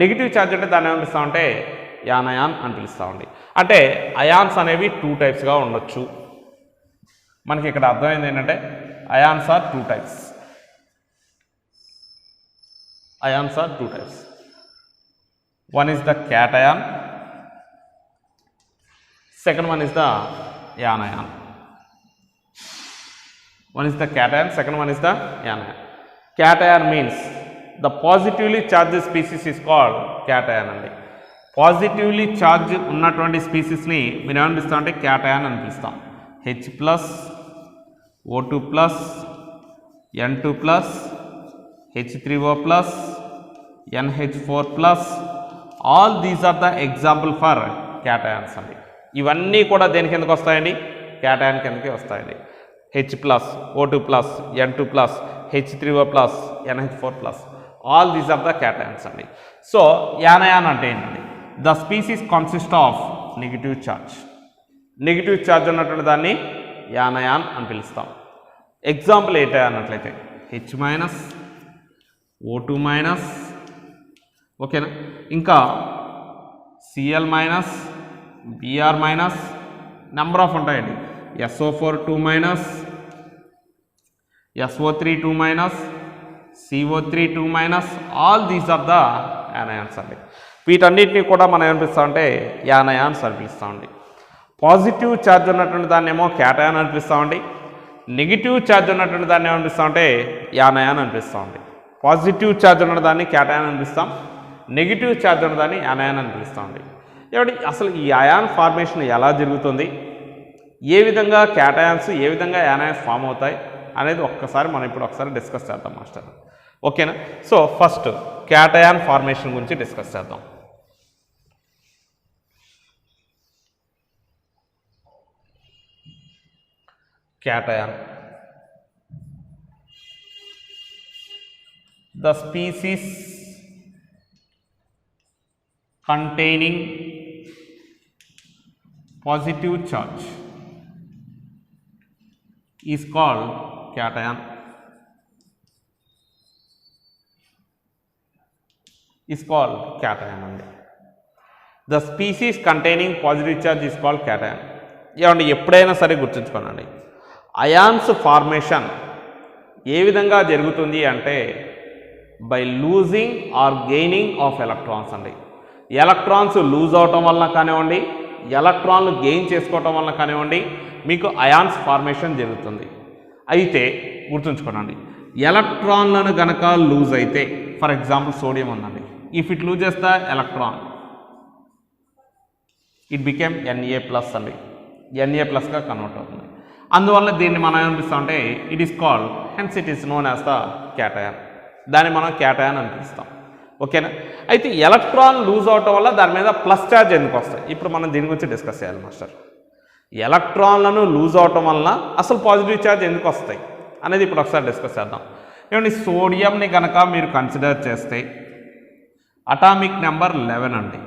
Speaker 1: నెగిటివ్ ఛార్జ్ ఉంటే దాన్ని ఏమని పిలుస్తామంటే యానయాన్ అని పిలుస్తామండి. అంటే అయాన్స్ అనేవి 2 టైప్స్గా ఉండొచ్చు. మనకి ఇక్కడ అర్థమైంది ఏంటంటే ions are 2 types. One is the cation, second one is the anion. One is the cation, second one is the anion. Cation means the positively charged species is called cation అండి. Positively charge ఉన్నటువంటి స్పీసీస్ని మీరు ఏమని పిలుస్తాం అంటే cation అని పిలుస్తాం. H+, O2+, N2+, H3O+, NH4+, all these are the example for cations అండి. ఇవన్నీ కూడా దేని కిందకి వస్తాయండి? క్యాటయాన్ కిందకి వస్తాయండి. H+, O2+, N2+, H3O+, NH4+, all these are the cations అండి. సో యానయాన్ అంటే ఏంటండి? The species consist of negative charge. Negative charge ఉన్నటువంటి దాన్ని యానయాన్ అని పిలుస్తాం. ఎగ్జాంపుల్ ఏంటి అన్నట్లయితే H-, O2-, ఓకేనా, ఇంకా Cl-, Br-, నెంబర్ ఆఫ్ ఉంటాయండి. SO4 2-, SO3 2-, CO3 2-, all these are the anions అండి. వీటన్నిటిని కూడా మనం ఏమనిపిస్తామంటే యానయాన్స్ అని పిలుస్తామండి. పాజిటివ్ ఛార్జ్ ఉన్నటువంటి దాన్ని ఏమో క్యాటయాన్ అని పిలుస్తామండి. నెగిటివ్ ఛార్జ్ ఉన్నటువంటి దాన్ని ఏమనిపిస్తామంటే యానయాన్ అని పిలుస్తామండి. పాజిటివ్ ఛార్జ్ ఉన్న దాన్ని క్యాటయాన్ అని పిలుస్తాం, నెగిటివ్ ఛార్జ్ ఉన్నదాన్ని యానయాన్ అని పిలుస్తామండి. ఏమంటే అసలు ఈ అయాన్ ఫార్మేషన్ ఎలా జరుగుతుంది? ఏ విధంగా క్యాటయాన్స్ ఏ విధంగా యానయాన్స్ ఫామ్ అవుతాయి అనేది ఒక్కసారి మనం ఇప్పుడు ఒకసారి డిస్కస్ చేద్దాం మాస్టర్. ఓకేనా? సో ఫస్ట్ క్యాటయాన్ ఫార్మేషన్ గురించి డిస్కస్ చేద్దాం. Cation, the species containing positive charge is called cation. అండి. The species containing positive charge is called cation. ఏమండి ఎప్పుడైనా సరే గుర్తుంచుకోనండి, అయాన్స్ ఫార్మేషన్ ఏ విధంగా జరుగుతుంది అంటే by losing or gaining of electrons అండి. ఎలక్ట్రాన్స్ లూజ్ అవటం వలన కానివ్వండి, ఎలక్ట్రాన్లు గెయిన్ చేసుకోవటం వలన కానివ్వండి, మీకు అయాన్స్ ఫార్మేషన్ జరుగుతుంది. అయితే గుర్తుంచుకోనండి, ఎలక్ట్రాన్లను గనక లూజ్ అయితే, ఫర్ ఎగ్జాంపుల్ సోడియం ఉందండి, if it loses the electron it became Na+ అండి, Na+గా కన్వర్ట్ అవుతుంది. అందువల్ల దీన్ని మనం ఏమనిపిస్తామంటే it is called, hence it is known as the cation. దాన్ని మనం క్యాటయాన్ అని పిలుస్తాం. ఓకేనా? అయితే ఎలక్ట్రాన్ లూజ్ అవటం వల్ల దాని మీద ప్లస్ ఛార్జ్ ఎందుకు వస్తాయి, ఇప్పుడు మనం దీని గురించి డిస్కస్ చేయాలి మాస్టర్. ఎలక్ట్రాన్లను లూజ్ అవటం వలన అసలు పాజిటివ్ ఛార్జ్ ఎందుకు వస్తాయి అనేది ఇప్పుడు ఒకసారి డిస్కస్ చేద్దాం. ఏమండి సోడియంని కనుక మీరు కన్సిడర్ చేస్తే అటామిక్ నెంబర్ 11 అండి.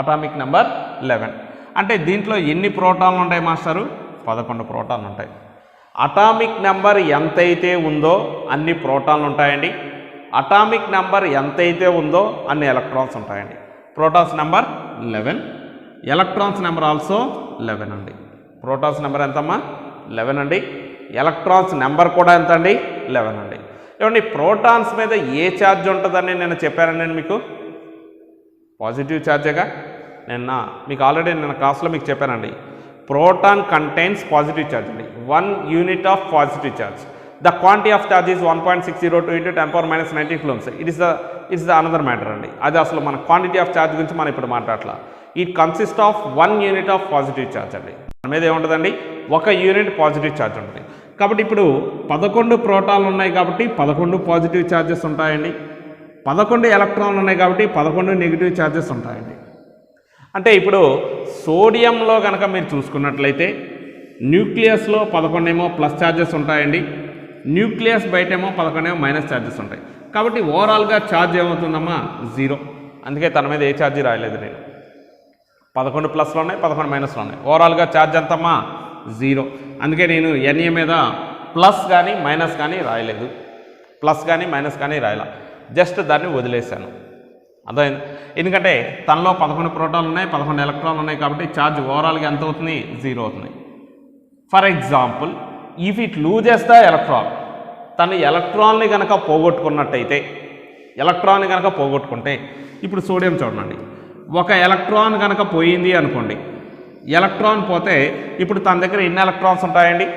Speaker 1: అటామిక్ నెంబర్ 11 అంటే దీంట్లో ఎన్ని ప్రోటాన్లు ఉంటాయి మాస్టరు? 11 ప్రోటాన్లు ఉంటాయి. అటామిక్ నెంబర్ ఎంతైతే ఉందో అన్ని ప్రోటాన్లు ఉంటాయండి. అటామిక్ నెంబర్ ఎంతైతే ఉందో అన్ని ఎలక్ట్రాన్స్ ఉంటాయండి. Protons number 11, electrons number also 11 అండి. ప్రోటాన్స్ నెంబర్ ఎంతమ్మా? 11 అండి. ఎలక్ట్రాన్స్ నెంబర్ కూడా ఎంత అండి? 11 అండి. ఏమండి ప్రోటాన్స్ మీద ఏ ఛార్జ్ ఉంటుందని నేను చెప్పానండి. నేను మీకు పాజిటివ్ ఛార్జేగా మీకు ఆల్రెడీ నేను క్లాస్లో మీకు చెప్పానండి. ప్రోటాన్ కంటైన్స్ పాజిటివ్ ఛార్జ్ అండి, 1 unit of positive charge. The quantity of charge is 1.602 into 10⁻⁻⁹ coulombs. It's the another matter అండి. అది అసలు మన క్వాంటిటీ ఆఫ్ ఛార్జ్ గురించి మనం ఇప్పుడు మాట్లాడలా. It consist of 1 unit of positive charge అండి. దాని మీద ఏముంటుందండి? 1 యూనిట్ పాజిటివ్ ఛార్జ్ ఉంటుంది. కాబట్టి ఇప్పుడు 11 ప్రోటాన్లు ఉన్నాయి కాబట్టి 11 పాజిటివ్ ఛార్జెస్ ఉంటాయండి. 11 ఎలక్ట్రాన్లు ఉన్నాయి కాబట్టి 11 నెగిటివ్ ఛార్జెస్ ఉంటాయండి. అంటే ఇప్పుడు సోడియంలో కనుక మీరు చూసుకున్నట్లయితే న్యూక్లియస్లో 11 ఏమో ప్లస్ ఛార్జెస్ ఉంటాయండి, న్యూక్లియస్ బయటేమో 11 ఏమో మైనస్ ఛార్జెస్ ఉంటాయి. కాబట్టి ఓవరాల్గా ఛార్జ్ ఏమవుతుందమ్మా? 0. అందుకే తన మీద ఏ ఛార్జీ రాయలేదు నేను. 11 ప్లస్లో ఉన్నాయి, 11 మైనస్లో ఉన్నాయి. ఓవరాల్గా ఛార్జ్ ఎంతమ్మా? 0. అందుకే నేను Na మీద ప్లస్ కానీ మైనస్ కానీ రాయలేదు, ప్లస్ కానీ మైనస్ కానీ రాయలా, జస్ట్ దాన్ని వదిలేశాను. అర్థమైంది? ఎందుకంటే తనలో 11 ప్రోటాన్లు ఉన్నాయి, 11 ఎలక్ట్రాన్లు ఉన్నాయి కాబట్టి ఛార్జ్ ఓవరాల్గా ఎంత అవుతుంది? 0 అవుతుంది. For example if it loses the electron, తను ఎలక్ట్రాన్ని కనుక పోగొట్టుకున్నట్టయితే, ఎలక్ట్రాన్ని కనుక పోగొట్టుకుంటే, ఇప్పుడు సోడియం చూడండి, ఒక ఎలక్ట్రాన్ కనుక పోయింది అనుకోండి, ఎలక్ట్రాన్ పోతే ఇప్పుడు తన దగ్గర ఎన్ని ఎలక్ట్రాన్స్ ఉంటాయండి?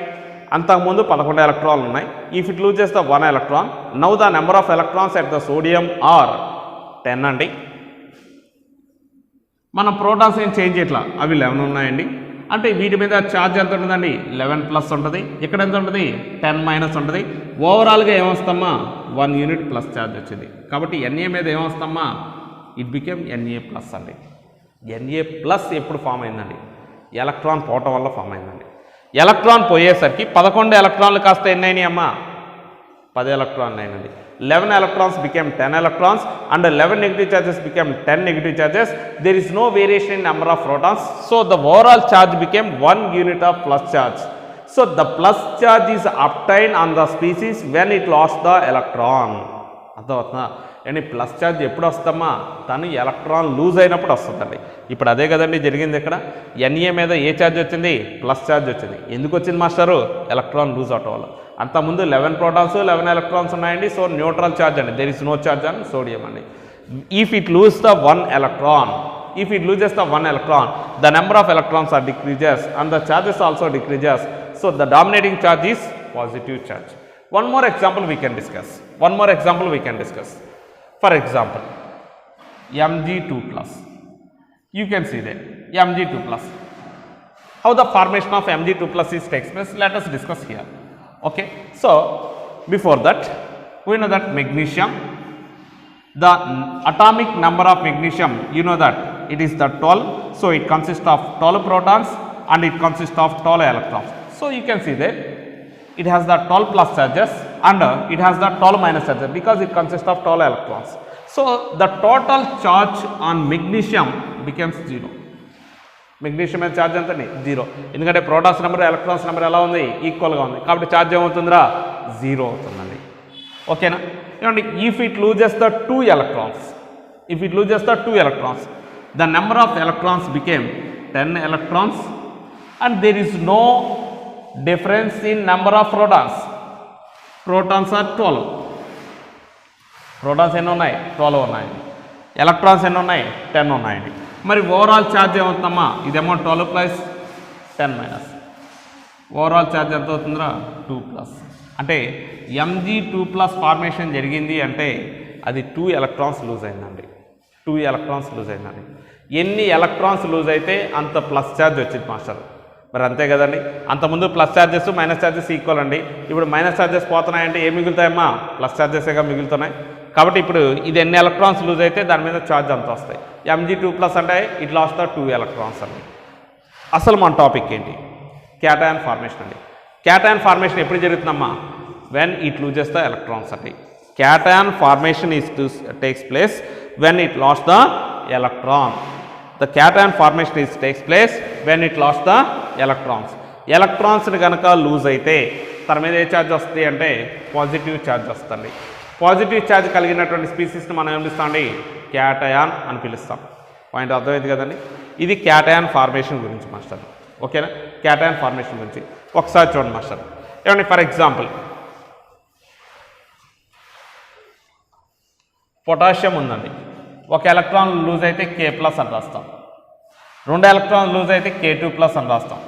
Speaker 1: అంతకుముందు 11 ఎలక్ట్రాన్లు ఉన్నాయి. If it loses the 1 electron, now the number of electrons at the sodium are 10 అండి. మనం ప్రోటాన్స్ ఏం చేంజ్ చేయట్లా, అవి 11 ఉన్నాయండి. అంటే వీటి మీద ఛార్జ్ ఎంత ఉంటుందండి? 11 ప్లస్ ఉంటుంది. ఇక్కడ ఎంత ఉంటుంది? 10 మైనస్ ఉంటుంది. ఓవరాల్గా ఏమొస్తామా? 1 యూనిట్ ప్లస్ ఛార్జ్ వచ్చింది. కాబట్టి Na మీద ఏమొస్తామా? ఇట్ బికేమ్ Na+ అండి. Na+ ఎప్పుడు ఫామ్ అయిందండి? ఎలక్ట్రాన్ పోవటం వల్ల ఫామ్ అయిందండి. ఎలక్ట్రాన్ పోయేసరికి 11 ఎలక్ట్రాన్లు కాస్త ఎన్ని అయినాయి అమ్మా? 10 ఎలక్ట్రాన్లు అయినండి. 11 electrons became 10 electrons and 11 negative charges became 10 negative charges. There is no variation in number of protons. So the overall charge became 1 unit of plus charge. So the plus charge is obtained on the species when it lost the electron. అర్థమవుతుందా? అండి plus charge ఎప్పుడు వస్తామా? తను electron loose అయినప్పుడు వస్తుందండి. ఇప్పుడు అదే కదండి జరిగింది. ఇక్కడ Na మీద ఏ ఛార్జ్ వచ్చింది? ప్లస్ ఛార్జ్ వచ్చింది. ఎందుకు వచ్చింది మాస్టరు? ఎలక్ట్రాన్ లూజ్ అవటం వల్ల. అంతకుముందు 11 ప్రోటాన్స్ 11 ఎలక్ట్రాన్స్ ఉన్నాయండి. సో న్యూట్రల్ ఛార్జ్ అండి, there is no charge on sodium అండి. If it lose the 1 electron, if it loses the 1 electron, the number of electrons are decreases and the charges also decreases. So the dominating charge is positive charge. One more example we can discuss. For example, Mg2+. You can see that Mg2+. How the formation of Mg2 plus is takes place, let us discuss here. Okay, so before that we know that magnesium, the atomic number of magnesium, you know that it is the 12, so it consists of 12 protons and it consists of 12 electrons. So you can see that it has the 12 plus charges and it has the 12 minus charges because it consists of 12 electrons. So the total charge on magnesium becomes 0. Magnesium మీద charge ఎంత 0, ఎందుకంటే protons number electrons number ఎలా ఉంది, ఈక్వల్గా ఉంది, కాబట్టి charge ఏమవుతుందిరా 0 అవుతుందండి. ఓకేనా, ఏమండి if it loses the 2 electrons, if it loses the 2 electrons, the number of electrons became 10 electrons and there is no difference in number of protons. Protons are 12, protons ఎన్ని ఉన్నాయి 12 ఉన్నాయి, ఎలక్ట్రాన్స్ ఎన్ని ఉన్నాయి 10 ఉన్నాయండి. మరి ఓవరాల్ ఛార్జ్ ఏమవుతుందమ్మా, ఇదేమో 12 plus 10 minus, overall charge ఎంత అవుతుందిరా 2 ప్లస్. అంటే Mg2 ప్లస్ ఫార్మేషన్ జరిగింది అంటే అది 2 ఎలక్ట్రాన్స్ లూజ్ అయిందండి, 2 ఎలక్ట్రాన్స్ లూజ్ అయిందండి. ఎన్ని ఎలక్ట్రాన్స్ లూజ్ అయితే అంత ప్లస్ ఛార్జ్ వచ్చింది మాస్టర్, మరి అంతే కదండి. అంతకుముందు plus charges minus charges equal అండి, ఇప్పుడు మైనస్ ఛార్జెస్ పోతున్నాయంటే ఏం మిగులుతాయమ్మా, ప్లస్ ఛార్జెస్గా మిగులుతున్నాయి. కాబట్టి ఇప్పుడు ఇది ఎన్ని ఎలక్ట్రాన్స్ లూజ్ అయితే దాని మీద ఛార్జ్ అంత వస్తాయి. Mg2 ప్లస్ అంటే ఇట్ లాస్ట్ ద 2 ఎలక్ట్రాన్స్ అండి. అసలు మన టాపిక్ ఏంటి, క్యాటయాన్ ఫార్మేషన్ అండి. క్యాటయాన్ ఫార్మేషన్ ఎప్పుడు జరుగుతుందమ్మా, when it loses the electrons అండి. Cation formation takes place when it lost the electron. The cation formation takes place when it lost the electrons. ఎలక్ట్రాన్స్ని కనుక లూజ్ అయితే తన మీద ఏ ఛార్జ్ వస్తుంది అంటే పాజిటివ్ ఛార్జ్ వస్తుంది. పాజిటివ్ ఛార్జ్ కలిగినటువంటి స్పీసీస్ని మనం ఏం పిలుస్తామండి, క్యాటయాన్ అని పిలుస్తాం. పాయింట్ అర్థమైంది కదండి. ఇది క్యాటయాన్ ఫార్మేషన్ గురించి మాస్టర్. ఓకేనా, క్యాటయాన్ ఫార్మేషన్ గురించి ఒకసారి చూడండి మాస్టర్. ఏమండి ఫర్ ఎగ్జాంపుల్ పొటాషియం ఉందండి, ఒక ఎలక్ట్రాన్ లూజ్ అయితే K ప్లస్ అని రాస్తాం, 2 ఎలక్ట్రాన్స్ లూజ్ అయితే K2 ప్లస్ అని రాస్తాం,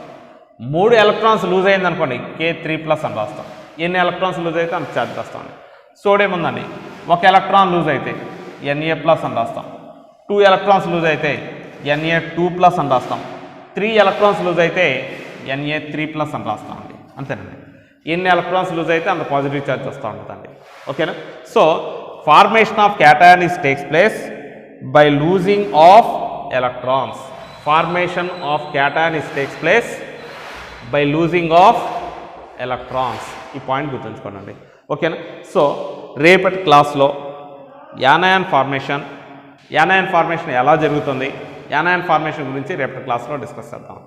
Speaker 1: 3 ఎలక్ట్రాన్స్ లూజ్ అయింది అనుకోండి K3 ప్లస్ అని రాస్తాం. ఎన్ని ఎలక్ట్రాన్స్ లూజ్ అయితే అంత ఛార్జ్ రాస్తామండి. సోడియం ఉందండి, ఒక ఎలక్ట్రాన్ లూజ్ అయితే Na ప్లస్ అని రాస్తాం, 2 ఎలక్ట్రాన్స్ లూజ్ అయితే Na2 ప్లస్ అని రాస్తాం, 3 ఎలక్ట్రాన్స్ లూజ్ అయితే Na3 ప్లస్ అని రాస్తాం అండి. అంతేనండి, ఎన్ని ఎలక్ట్రాన్స్ లూజ్ అయితే అంత పాజిటివ్ ఛార్జ్ వస్తూ ఉంటుందండి. ఓకేనా, so formation of cation takes place by losing of electrons. Formation of cation takes place by losing of electrons. ఈ పాయింట్ గుర్తుంచుకోండి. ఓకేనా, సో రేపటి క్లాస్లో యానయాన్ ఫార్మేషన్ ఎలా జరుగుతుంది, యానయాన్ ఫార్మేషన్ గురించి రేపటి క్లాస్లో డిస్కస్ చేద్దాం.